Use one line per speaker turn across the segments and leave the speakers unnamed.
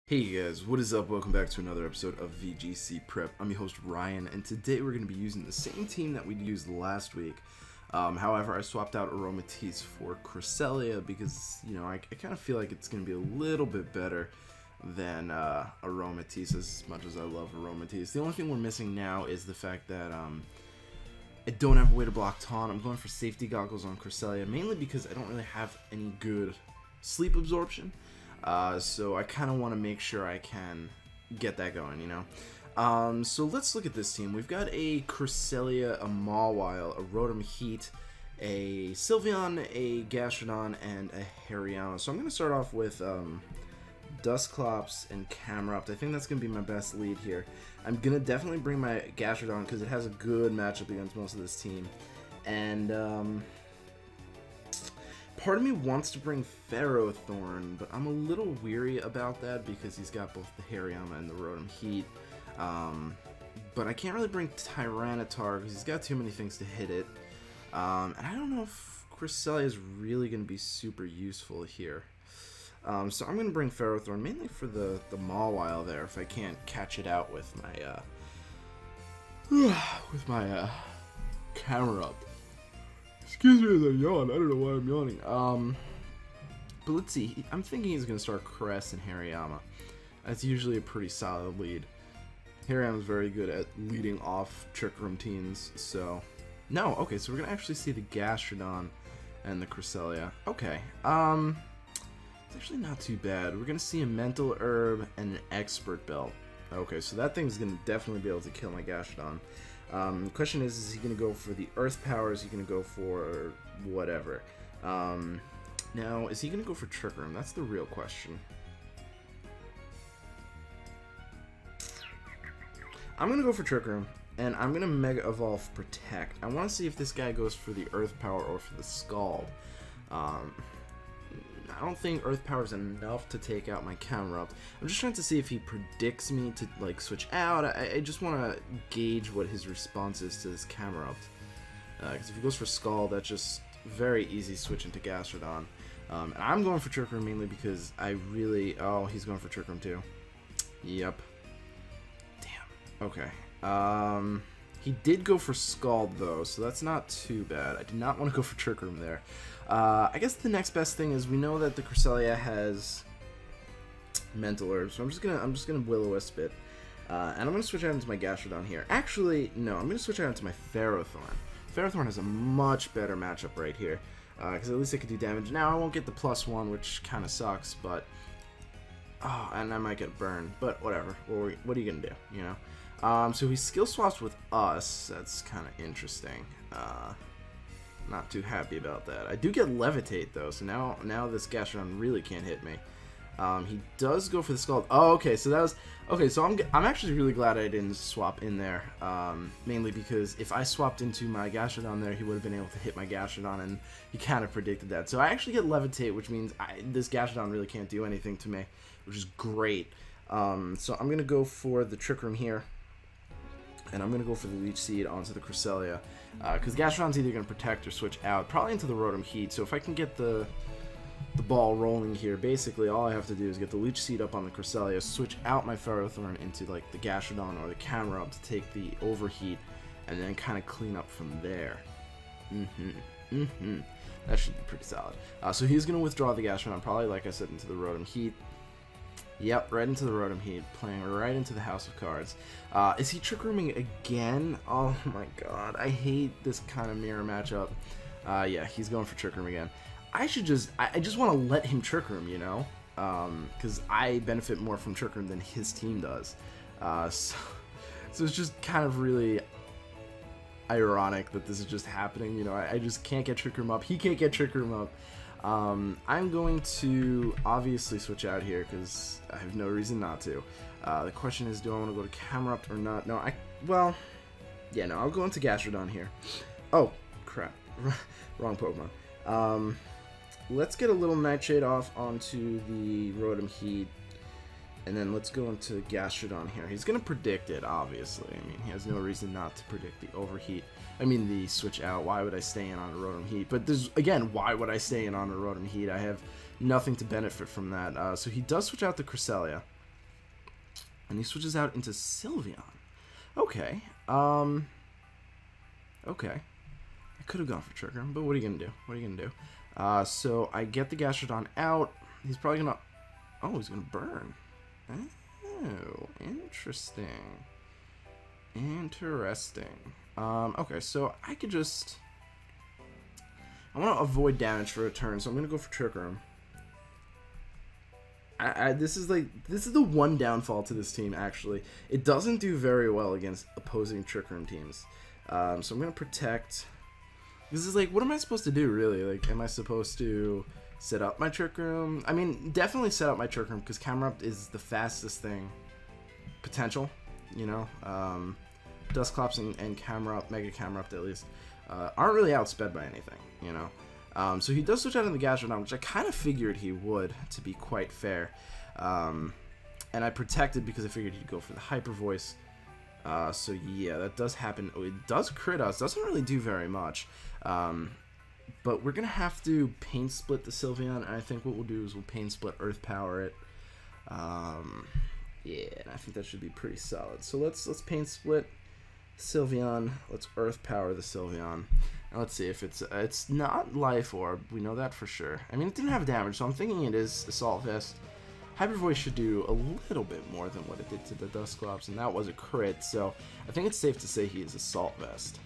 Hey guys, what is up? Welcome back to another episode of VGC Prep. I'm your host Ryan, and today we're going to be using the same team that we used last week. However, I swapped out Aromatisse for Cresselia because, you know, I kind of feel like it's going to be a little bit better than Aromatisse, as much as I love Aromatisse. The only thing we're missing now is the fact that I don't have a way to block taunt. I'm going for safety goggles on Cresselia, mainly because I don't really have any good sleep absorption. So I kind of want to make sure I can get that going, you know. So let's look at this team. We've got a Cresselia, a Mawile, a Rotom Heat, a Sylveon, a Gastrodon, and a Hariyama. So I'm going to start off with Dusclops and Camerupt. I think that's going to be my best lead here. I'm going to definitely bring my Gastrodon because it has a good matchup against most of this team. And part of me wants to bring Ferrothorn, but I'm a little weary about that because he's got both the Hariyama and the Rotom Heat. But I can't really bring Tyranitar because he's got too many things to hit it. And I don't know if Cresselia is really going to be super useful here. So I'm going to bring Ferrothorn mainly for the Mawile there if I can't catch it out with my Camerupt. Excuse me as I yawn. I don't know why I'm yawning. But let's see. I'm thinking he's going to start Cress and Hariyama. That's usually a pretty solid lead. Hariyama's very good at leading off Trick Room teams, so... No, okay, so we're going to actually see the Gastrodon and the Cresselia. Okay, it's actually not too bad. We're going to see a Mental Herb and an Expert Belt. Okay, so that thing's going to definitely be able to kill my Gastrodon. The question is he going to go for the Earth Power? Is he going to go for whatever? Now, is he going to go for Trick Room? That's the real question. I'm going to go for Trick Room, and I'm going to Mega Evolve Protect. I want to see if this guy goes for the Earth Power or for the Scald. I don't think Earth Power is enough to take out my Camerupt. I'm just trying to see if he predicts me to like switch out. I just want to gauge what his response is to this Camerupt. Because if he goes for Scald, that's just very easy switch into Gastrodon. And I'm going for Trick Room mainly because I really... Oh, he's going for Trick Room too. Yep. Damn. Okay. He did go for Scald though, so that's not too bad. I did not want to go for Trick Room there. I guess the next best thing is we know that the Cresselia has Mental Herb, so I'm just gonna Will-O-Wisp it, and I'm gonna switch out into my Gastrodon here. Actually, no, I'm gonna switch out into my Ferrothorn. Ferrothorn has a much better matchup right here, because at least it could do damage. Now I won't get the +1, which kind of sucks, but and I might get burned, but whatever. What are you gonna do? You know. So he skill swaps with us. That's kind of interesting. Not too happy about that. I do get Levitate though, so now this Gastrodon really can't hit me. He does go for the Scald. Oh, okay, so that was okay. So I'm actually really glad I didn't swap in there, mainly because if I swapped into my Gastrodon there, he would have been able to hit my Gastrodon, and he kind of predicted that. So I actually get Levitate, which means this Gastrodon really can't do anything to me, which is great. So I'm gonna go for the Trick Room here. And I'm going to go for the Leech Seed onto the Cresselia. Because Gastrodon's either going to protect or switch out. Probably into the Rotom Heat. So if I can get the ball rolling here, basically all I have to do is get the Leech Seed up on the Cresselia, switch out my Ferrothorn into like the Gastrodon or the Camerupt to take the Overheat, and then kind of clean up from there. That should be pretty solid. So he's going to withdraw the Gastrodon, probably like I said, into the Rotom Heat. Yep, right into the Rotom Heat, playing right into the House of Cards. Is he Trick Rooming again? Oh my god, I hate this kind of mirror matchup. Yeah, he's going for Trick Room again. I just want to let him Trick Room, you know? Because I benefit more from Trick Room than his team does. So it's just kind of really ironic that this is just happening, you know? I just can't get Trick Room up. He can't get Trick Room up. I'm going to obviously switch out here because I have no reason not to. The question is, do I want to go to Camerupt or not? No, well, yeah, no, I'll go into Gastrodon here. Oh, crap. Wrong Pokemon. Let's get a little Nightshade off onto the Rotom Heat, and then let's go into Gastrodon here. He's going to predict it, obviously. I mean, he has no reason not to predict the Overheat. I mean, the switch out. Why would I stay in on a Rotom Heat? But there's, again, why would I stay in on a Rotom Heat? I have nothing to benefit from that. So he does switch out the Cresselia. And he switches out into Sylveon. Okay. Okay. I could have gone for Trick Room, but what are you going to do? What are you going to do? So I get the Gastrodon out. He's probably going to... Oh, he's going to burn. Oh, interesting. Interesting. Okay, so I could just... I want to avoid damage for a turn, so I'm going to go for Trick Room. This is the one downfall to this team, actually. It doesn't do very well against opposing Trick Room teams. So I'm going to protect... This is like, what am I supposed to do, really? Like, am I supposed to set up my Trick Room? I mean, definitely set up my Trick Room, because Camera Up is the fastest thing. Potential, you know? Dusclops and Camera Up, Mega Camera Up at least, aren't really outsped by anything, you know? So he does switch out in the Gastrodon, which I kind of figured he would, to be quite fair. And I protected because I figured he'd go for the Hyper Voice. So yeah, that does happen. Oh, it does crit us. Doesn't really do very much. But we're going to have to Pain Split the Sylveon. And I think what we'll do is we'll Pain Split Earth Power it. Yeah, and I think that should be pretty solid. So let's Pain Split Sylveon. Let's Earth Power the Sylveon. And let's see if it's not Life Orb. We know that for sure. I mean, it didn't have damage, so I'm thinking it is Assault Vest. Hyper Voice should do a little bit more than what it did to the Dusclops, and that was a crit, so I think it's safe to say he is Assault Vest.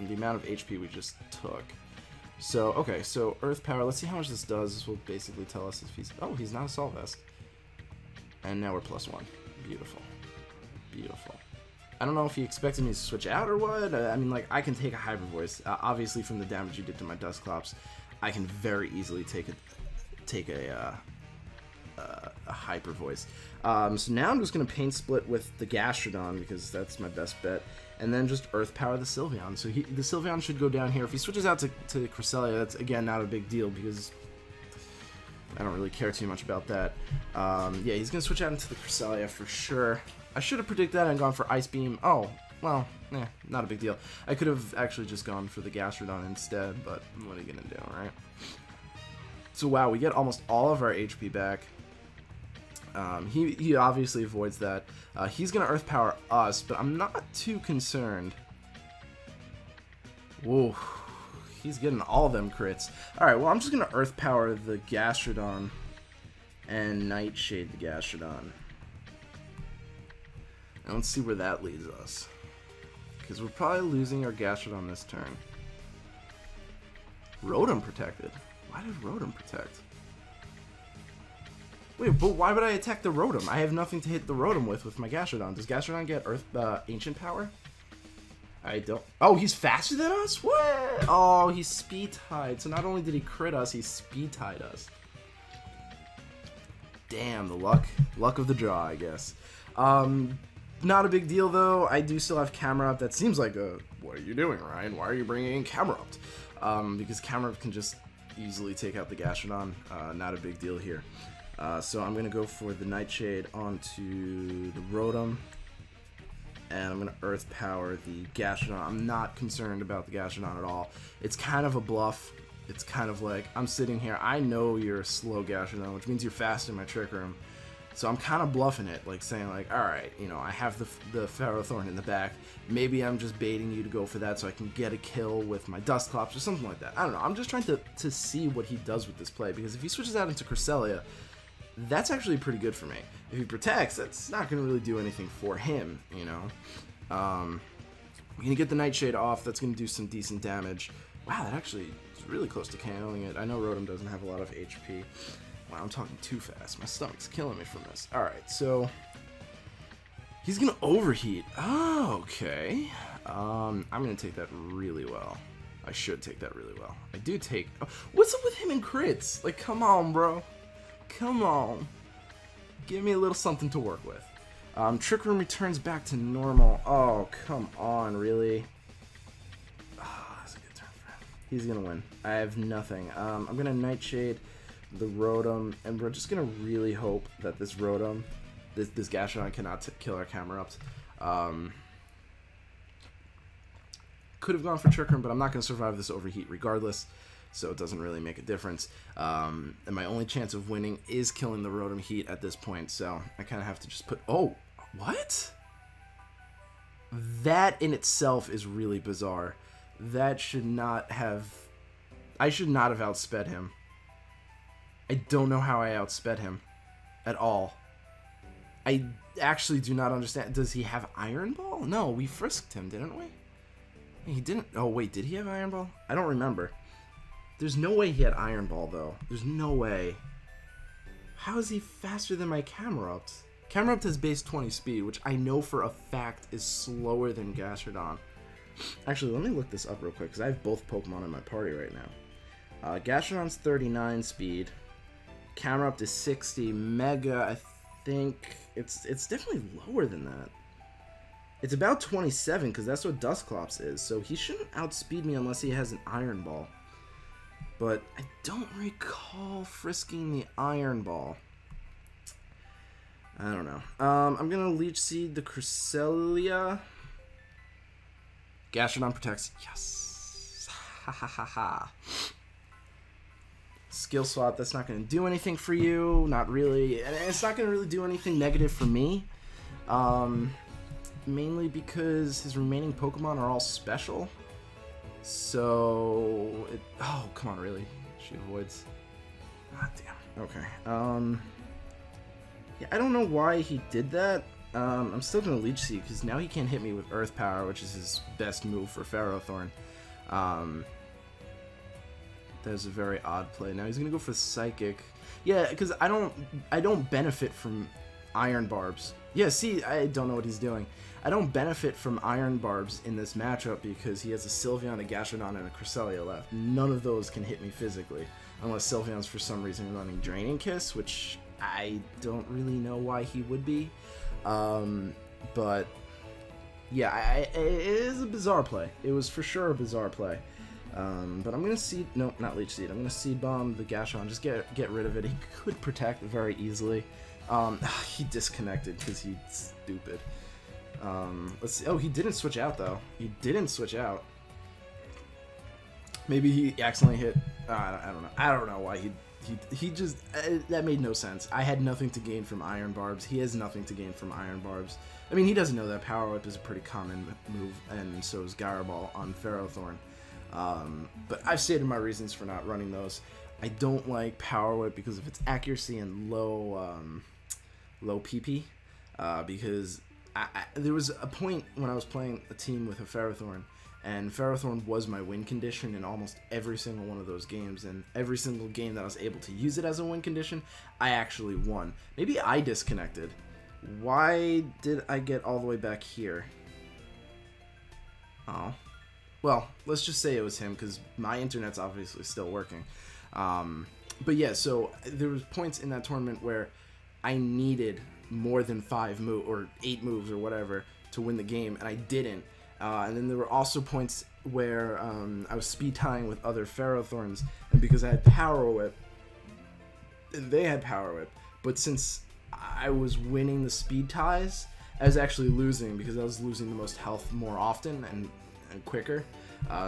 The amount of HP we just took. So, okay, so Earth Power, let's see how much this does. This will basically tell us if he's... Oh, he's not Assault Vest. And now we're +1. Beautiful. Beautiful. I don't know if he expected me to switch out or what. I mean, like, I can take a Hyper Voice. Obviously, from the damage you did to my Dusclops, I can very easily take a Hyper Voice. So now I'm just going to Pain Split with the Gastrodon because that's my best bet. And then just Earth Power the Sylveon. So the Sylveon should go down here. If he switches out to Cresselia, that's, again, not a big deal because I don't really care too much about that. Yeah, he's going to switch out into the Cresselia for sure. I should have predicted that and gone for Ice Beam. Oh, well, not a big deal. I could have actually just gone for the Gastrodon instead, but what are you going to do, right? So, wow, we get almost all of our HP back. He obviously avoids that. He's going to Earth Power us, but I'm not too concerned. Whoa, he's getting all of them crits. Alright, well, I'm just going to Earth Power the Gastrodon and Nightshade the Gastrodon. And let's see where that leads us. Because we're probably losing our Gastrodon this turn. Rotom protected. Why did Rotom protect? Wait, but why would I attack the Rotom? I have nothing to hit the Rotom with my Gastrodon. Does Gastrodon get Ancient Power? I don't... Oh, he's faster than us? What? Oh, he's Speed-Tied. So not only did he crit us, he Speed-Tied us. Damn, the luck of the draw, I guess. Not a big deal, though. I do still have Camera Up. That seems like a... What are you doing, Ryan? Why are you bringing in Camera Up? Because Camera Up can just easily take out the Gastrodon. Not a big deal here. So I'm going to go for the Nightshade onto the Rotom. And I'm going to Earth Power the Gastrodon. I'm not concerned about the Gastrodon at all. It's kind of a bluff. It's kind of like, I'm sitting here, I know you're a slow Gastrodon, which means you're fast in my Trick Room. So I'm kind of bluffing it, like saying like, alright, you know, I have the Ferrothorn in the back. Maybe I'm just baiting you to go for that so I can get a kill with my Dusclops or something like that. I don't know. I'm just trying to see what he does with this play, because if he switches out into Cresselia, that's actually pretty good for me. If he protects, that's not going to really do anything for him, you know. We're going to get the Nightshade off. That's going to do some decent damage. Wow, that actually is really close to KOing it. I know Rotom doesn't have a lot of HP. Wow, I'm talking too fast. My stomach's killing me from this. Alright, so he's going to overheat. Oh, okay. I'm going to take that really well. I should take that really well. I do take... Oh, what's up with him and crits? Like, come on, bro. Come on. Give me a little something to work with. Trick Room returns back to normal. Oh, come on, really? Oh, that's a good turn for him. He's going to win. I have nothing. I'm going to Nightshade the Rotom, and we're just going to really hope that this Rotom, this Gastrodon cannot kill our Camera Ups. Could have gone for Trick Room, but I'm not going to survive this overheat regardless. so it doesn't really make a difference. And my only chance of winning is killing the Rotom Heat at this point, so I kind of have to just put... Oh, what? That in itself is really bizarre. That should not have... I should not have outsped him. I don't know how I outsped him at all. I actually do not understand. Does he have Iron Ball? No, we frisked him, didn't we? He didn't. Oh, wait, did he have Iron Ball? I don't remember. There's no way he had Iron Ball, though. There's no way. How is he faster than my Camerupt? Camerupt has base 20 speed, which I know for a fact is slower than Gastrodon. Actually, let me look this up real quick, because I have both Pokemon in my party right now. Gastrodon's 39 speed. Camerupt is 60. Mega, I think it's definitely lower than that. It's about 27, because that's what Dusclops is, so he shouldn't outspeed me unless he has an Iron Ball. But I don't recall frisking the Iron Ball. I don't know. I'm going to Leech Seed the Cresselia. Gastrodon protects. Yes. Ha ha ha ha. Skill swap, that's not going to do anything for you. Not really. And it's not going to really do anything negative for me. Mainly because his remaining Pokemon are all special. So... oh, come on, really? She avoids. Ah, damn. Okay. Yeah, I don't know why he did that. I'm still going to Leech Seed, because now he can't hit me with Earth Power, which is his best move for Ferrothorn. That was a very odd play. Now he's going to go for Psychic. Yeah, because I don't benefit from Iron Barbs. Yeah, see, I don't know what he's doing. I don't benefit from Iron Barbs in this matchup because he has a Sylveon, a Gastrodon, and a Cresselia left. None of those can hit me physically, unless Sylveon's for some reason running Draining Kiss, which I don't really know why he would be. But yeah, it is a bizarre play. It was for sure a bizarre play. But I'm gonna Seed, no, not Leech Seed. I'm gonna Seed Bomb the Gastrodon. Just get rid of it. He could protect very easily. He disconnected because he's stupid. Let's see. Oh, he didn't switch out though. He didn't switch out. Maybe he accidentally hit. I don't know. I don't know why he just that made no sense. I had nothing to gain from Iron Barbs. He has nothing to gain from Iron Barbs. I mean, he doesn't know that Power Whip is a pretty common move, and so is Gyro Ball on Ferrothorn. But I've stated my reasons for not running those. I don't like Power Whip because of its accuracy and low PP. Because there was a point when I was playing a team with a Ferrothorn, and Ferrothorn was my win condition in almost every single one of those games, and every single game that I was able to use it as a win condition, I actually won. Maybe I disconnected. Why did I get all the way back here? Oh. Well, let's just say it was him, because my internet's obviously still working. But yeah, so there was points in that tournament where I needed more than 5 moves, or 8 moves, or whatever, to win the game, and I didn't. And then there were also points where I was speed tying with other Ferrothorns, and because I had Power Whip, and they had Power Whip, but since I was winning the speed ties, I was actually losing, because I was losing the most health more often and quicker.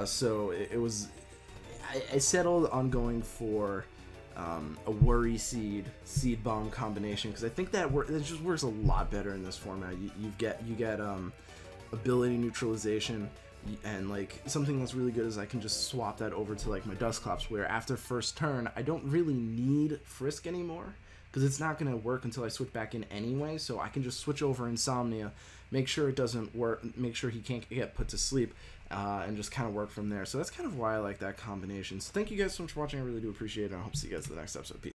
So it was... I settled on going for a Worry Seed Bomb combination, because I think that just works a lot better in this format. You get ability neutralization, and like something that's really good is I can just swap that over to like my Dusclops, where after first turn I don't really need Frisk anymore, because it's not going to work until I switch back in anyway, so I can just switch over Insomnia, make sure it doesn't work, make sure he can't get put to sleep, and just kind of work from there. So that's kind of why I like that combination. So thank you guys so much for watching. I really do appreciate it. I hope to see you guys in the next episode. Peace.